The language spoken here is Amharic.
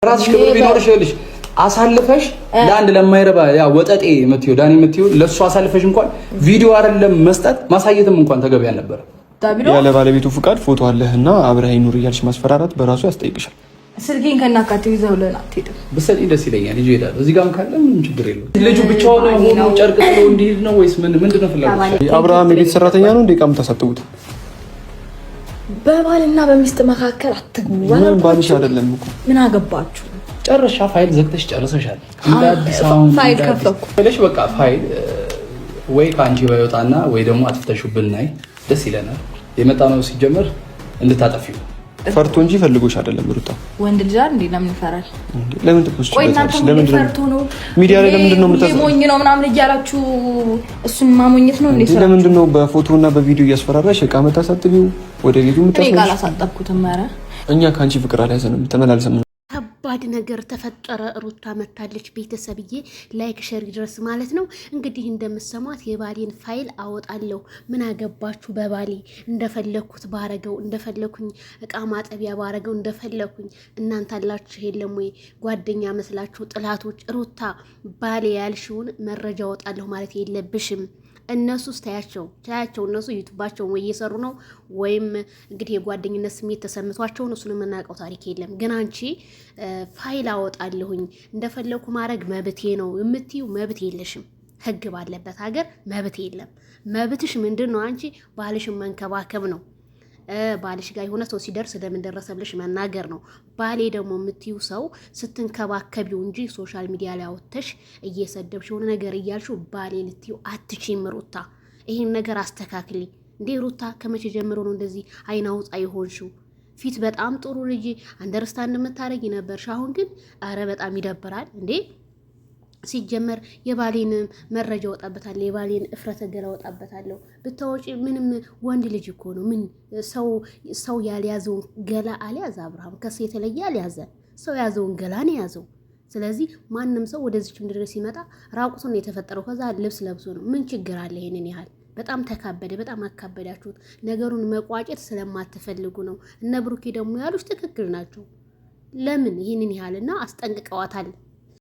ራስሽ ክብር ቢኖርሽ ይልሽ አሳልፈሽ ለአንድ ለማይረባ ያ ወጠጤ የምትይው ዳኒ የምትይው ለሱ አሳልፈሽ እንኳን ቪዲዮ አይደለም መስጠት ማሳየትም እንኳን ተገቢ አልነበረ። ያለ ባለቤቱ ፍቃድ ፎቶ አለህና አብረኸኝ ኑር እያልሽ ማስፈራራት በራሱ ያስጠይቅሻል። ስልኬን ከናካቴው ይዘው ለና አትሄድም። ብትሰጪኝ ደስ ይለኛል። ልጅ ይሄዳል እዚህ ጋርም ካለ ምንም ችግር የለውም። ልጁ ብቻውን ሆኖ ጨርቅ ጥሎ እንዲሄድ ነው ወይስ ምንድነው ፍላጎት? አብርሃም የቤት ሰራተኛ ነው እንዴ? ቃም ተሰጥቶት በባልና በሚስት መካከል አትግቡ። ምን ባልሽ አይደለም እኮ ምን አገባችሁ? ጨርሻ ፋይል ዘግተሽ ጨርሰሻል። እንደ አዲስ አሁን ፋይል ከፈኩ ብለሽ በቃ ፋይል ወይ ካንቺ ባይወጣና ወይ ደግሞ አጥፍተሽው ብናይ ደስ ይለናል። የመጣ ነው ሲጀመር እንድታጠፊው ፈርቶ እንጂ ፈልጎሽ አይደለም። ሩታ ወንድ ልጅ እንዴ ለምን ይፈራል? ለምን ትፖስት ይችላል? ለምን ፈርቶ ነው? ሚዲያ ላይ ለምንድን ነው የምታስበው? ሞኝ ነው ምናምን እያላችሁ እሱን ማሞኘት ነው እንዴ? ለምንድን ነው በፎቶና በቪዲዮ እያስፈራራሽ እቃ መታሳጥቢው ወደ ቤቱ የምታስበው? እኔ ቃል አሳጠብኩትም። ኧረ እኛ ካንቺ ፍቅር አልያዘንም። ተመላልሰን ከባድ ነገር ተፈጠረ። ሩታ መታለች። ቤተሰብዬ ላይክ ሼር ድረስ ማለት ነው። እንግዲህ እንደምሰማት የባሌን ፋይል አወጣለሁ። ምን አገባችሁ በባሌ እንደፈለኩት ባረገው፣ እንደፈለኩኝ እቃ ማጠቢያ ባረገው እንደፈለኩኝ። እናንተ አላችሁ የለም ወይ ጓደኛ መስላችሁ ጥላቶች? ሩታ ባሌ ያልሽውን መረጃ አወጣለሁ ማለት የለብሽም። እነሱስ ታያቸው እነሱ ዩቲዩባቸውን ወይ እየሰሩ ነው ወይም እንግዲህ የጓደኝነት ስሜት ተሰምቷቸው ነው። እሱን የምናውቀው ታሪክ የለም። ግን አንቺ ፋይል አወጣለሁኝ እንደፈለኩ ማድረግ መብቴ ነው የምትዩ መብት የለሽም። ህግ ባለበት ሀገር መብት የለም። መብትሽ ምንድን ነው? አንቺ ባልሽን መንከባከብ ነው። ባልሽ ጋር የሆነ ሰው ሲደርስ ለምን ደረሰብልሽ መናገር ነው። ባሌ ደግሞ የምትዩ ሰው ስትንከባከቢው እንጂ ሶሻል ሚዲያ ላይ አወጥተሽ እየሰደብሽ የሆነ ነገር እያልሽው ባሌ ልትዩ አትችይም። ሩታ ይሄን ነገር አስተካክሊ እንዴ! ሩታ ከመቼ ጀምሮ ነው እንደዚህ አይን አውጣ የሆንሽው? ፊት በጣም ጥሩ ልጅ አንደርስታንድ የምታደርጊ ነበርሽ። አሁን ግን አረ በጣም ይደብራል እንዴ! ሲጀመር የባሌን መረጃ ወጣበታለሁ፣ የባሌን እፍረተ ገላ ወጣበታለሁ ብታወጪ ምንም ወንድ ልጅ እኮ ነው። ምን ሰው ያልያዘውን ገላ አልያዘ አብርሃም። ከሱ የተለየ አልያዘ። ሰው ያዘውን ገላ ነው ያዘው። ስለዚህ ማንም ሰው ወደዚች ምድር ሲመጣ ራቁቱን ነው የተፈጠረው። ከዛ ልብስ ለብሶ ነው። ምን ችግር አለ? ይሄንን ያህል በጣም ተካበደ። በጣም አካበዳችሁት። ነገሩን መቋጨት ስለማትፈልጉ ነው። እነ ብሩኬ ደግሞ ያሉሽ ትክክል ናቸው። ለምን ይሄንን ያህልና አስጠንቅቀዋታል።